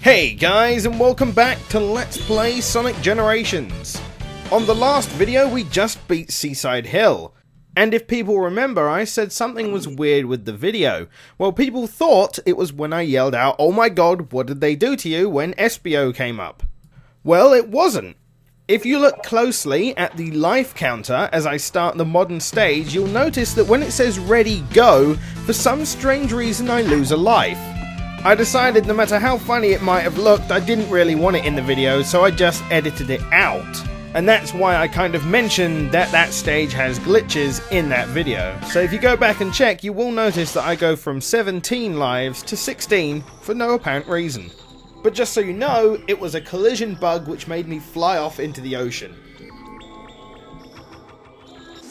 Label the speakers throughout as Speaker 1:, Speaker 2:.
Speaker 1: Hey guys, and welcome back to Let's Play Sonic Generations. On the last video we just beat Seaside Hill, and if people remember I said something was weird with the video. Well, people thought it was when I yelled out, "Oh my god, what did they do to you?" when SBO came up. Well, it wasn't. If you look closely at the life counter as I start the modern stage, you'll notice that when it says ready go, for some strange reason I lose a life. I decided no matter how funny it might have looked, I didn't really want it in the video, so I just edited it out. And that's why I kind of mentioned that that stage has glitches in that video. So if you go back and check, you will notice that I go from 17 lives to 16 for no apparent reason. But just so you know, it was a collision bug which made me fly off into the ocean.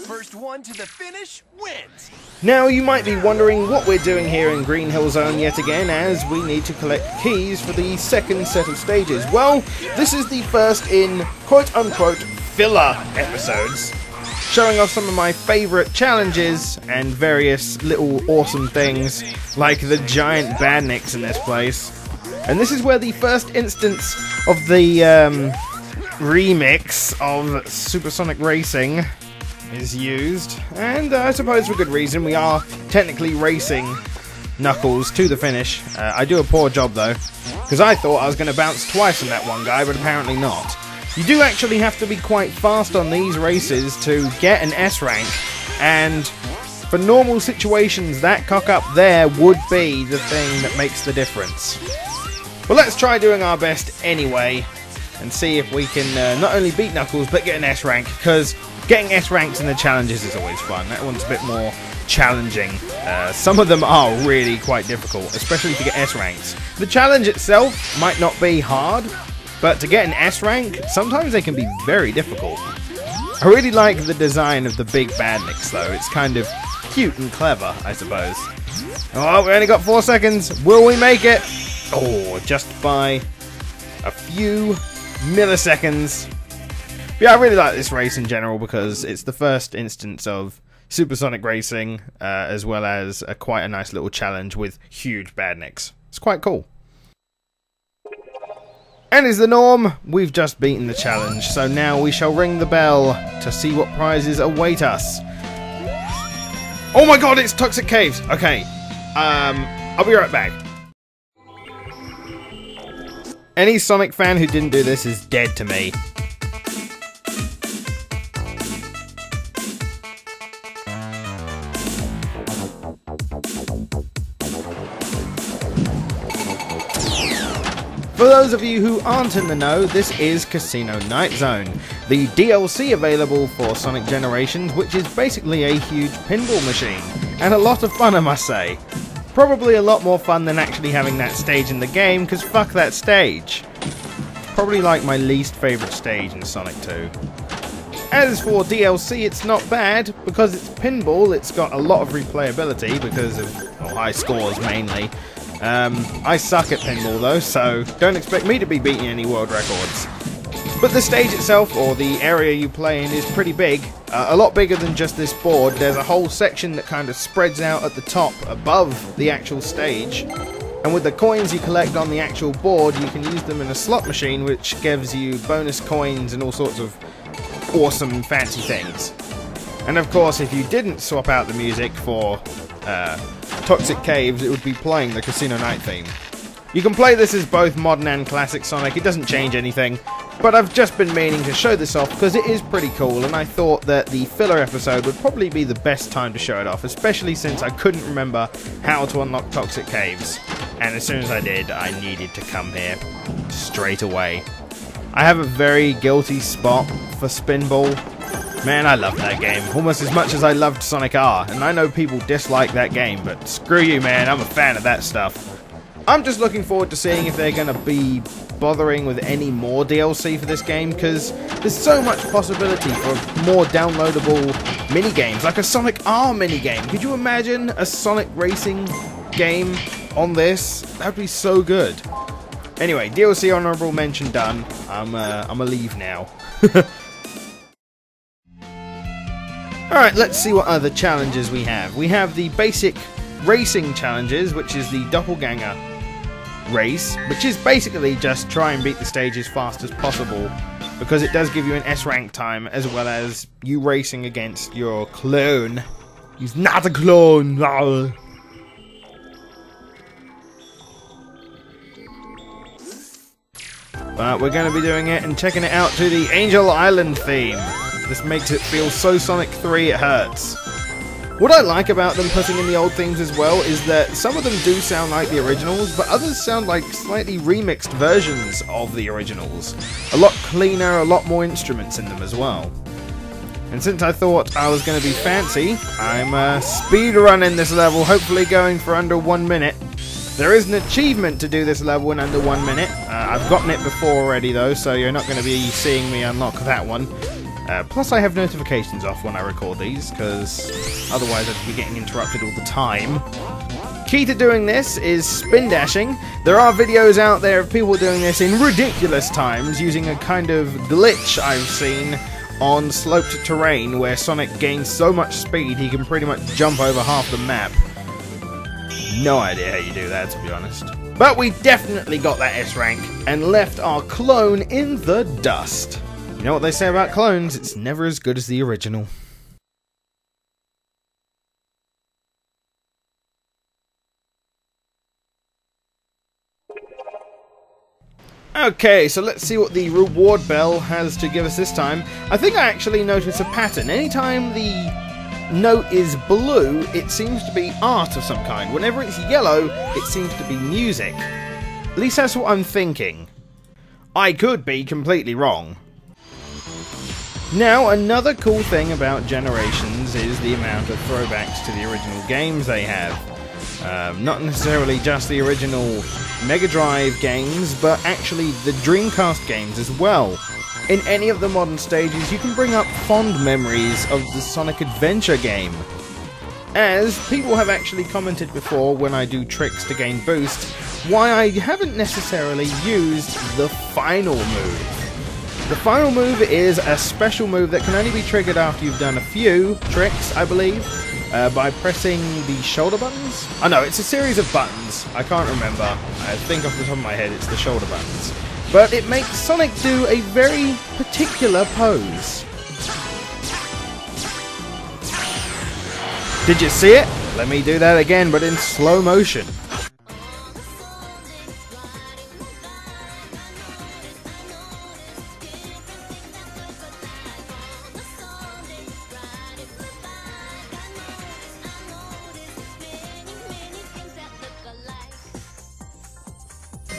Speaker 2: First one to the finish wins!
Speaker 1: Now you might be wondering what we're doing here in Green Hill Zone yet again, as we need to collect keys for the second set of stages. Well, this is the first in quote-unquote filler episodes, showing off some of my favourite challenges and various little awesome things, like the giant badniks in this place. And this is where the first instance of the remix of Supersonic Racing is used, and I suppose for good reason. We are technically racing Knuckles to the finish. I do a poor job though, because I thought I was going to bounce twice on that one guy, but apparently not. You do actually have to be quite fast on these races to get an S rank, and for normal situations that cock up there would be the thing that makes the difference. Well, let's try doing our best anyway, and see if we can not only beat Knuckles, but get an S rank, because getting S ranks in the challenges is always fun. That one's a bit more challenging. Some of them are really quite difficult, especially to get S ranks. The challenge itself might not be hard, but to get an S rank, sometimes they can be very difficult. I really like the design of the big badniks though. It's kind of cute and clever, I suppose. Oh, we only got 4 seconds. Will we make it? Oh, just by a few milliseconds. Yeah, I really like this race in general because it's the first instance of Supersonic Racing, as well as quite a nice little challenge with huge badniks. It's quite cool. And as the norm, we've just beaten the challenge, so now we shall ring the bell to see what prizes await us. Oh my god, it's Toxic Caves! Okay, I'll be right back. Any Sonic fan who didn't do this is dead to me. For those of you who aren't in the know, this is Casino Night Zone, the DLC available for Sonic Generations, which is basically a huge pinball machine, and a lot of fun, I must say. Probably a lot more fun than actually having that stage in the game, because fuck that stage. Probably like my least favourite stage in Sonic 2. As for DLC, it's not bad, because it's pinball, it's got a lot of replayability because of high scores mainly. I suck at pinball though, so don't expect me to be beating any world records. But the stage itself, or the area you play in, is pretty big. A lot bigger than just this board. There's a whole section that kind of spreads out at the top above the actual stage. And with the coins you collect on the actual board, you can use them in a slot machine, which gives you bonus coins and all sorts of awesome fancy things. And of course, if you didn't swap out the music for Toxic Caves, it would be playing the Casino Night theme. You can play this as both modern and classic Sonic, it doesn't change anything, but I've just been meaning to show this off because it is pretty cool, and I thought that the filler episode would probably be the best time to show it off, especially since I couldn't remember how to unlock Toxic Caves, and as soon as I did, I needed to come here straight away. I have a very guilty spot for Spinball. Man, I love that game, almost as much as I loved Sonic R, and I know people dislike that game, but screw you man, I'm a fan of that stuff. I'm just looking forward to seeing if they're going to be bothering with any more DLC for this game, because there's so much possibility for more downloadable minigames, like a Sonic R minigame. Could you imagine a Sonic Racing game on this? That'd be so good. Anyway, DLC honorable mention done. I'm a leave now. Alright, let's see what other challenges we have. We have the basic racing challenges, which is the doppelganger race, which is basically just try and beat the stage as fast as possible, because it does give you an S rank time as well as you racing against your clone. He's not a clone. But we're going to be doing it and checking it out to the Angel Island theme. This makes it feel so Sonic 3 it hurts. What I like about them putting in the old themes as well is that some of them do sound like the originals, but others sound like slightly remixed versions of the originals. A lot cleaner, a lot more instruments in them as well. And since I thought I was going to be fancy, I'm speedrunning this level, hopefully going for under 1 minute. There is an achievement to do this level in under 1 minute. I've gotten it before already though, so you're not going to be seeing me unlock that one. Plus I have notifications off when I record these, because otherwise I'd be getting interrupted all the time. Key to doing this is spin dashing. There are videos out there of people doing this in ridiculous times, using a kind of glitch I've seen on sloped terrain, where Sonic gains so much speed he can pretty much jump over half the map. No idea how you do that, to be honest. But we definitely got that S rank, and left our clone in the dust. You know what they say about clones, it's never as good as the original. Okay, so let's see what the reward bell has to give us this time. I think I actually notice a pattern. Anytime the note is blue, it seems to be art of some kind. Whenever it's yellow, it seems to be music. At least that's what I'm thinking. I could be completely wrong. Now, another cool thing about Generations is the amount of throwbacks to the original games they have. Not necessarily just the original Mega Drive games, but actually the Dreamcast games as well. In any of the modern stages, you can bring up fond memories of the Sonic Adventure game. As people have actually commented before when I do tricks to gain boost, why I haven't necessarily used the final move. The final move is a special move that can only be triggered after you've done a few tricks, I believe, by pressing the shoulder buttons. Oh no, it's a series of buttons. I can't remember. I think off the top of my head it's the shoulder buttons. But it makes Sonic do a very particular pose. Did you see it? Let me do that again, but in slow motion.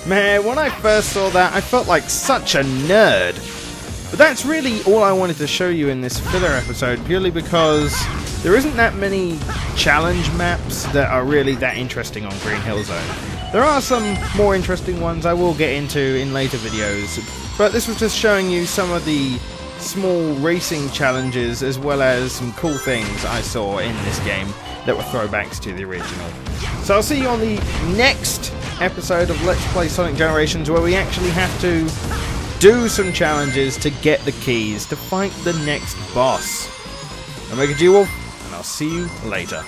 Speaker 1: Man, when I first saw that, I felt like such a nerd. But that's really all I wanted to show you in this filler episode, purely because there isn't that many challenge maps that are really that interesting on Green Hill Zone. There are some more interesting ones I will get into in later videos, but this was just showing you some of the small racing challenges as well as some cool things I saw in this game that were throwbacks to the original. So I'll see you on the next episode of Let's Play Sonic Generations, where we actually have to do some challenges to get the keys to fight the next boss. I'm MegaGWolf, and I'll see you later.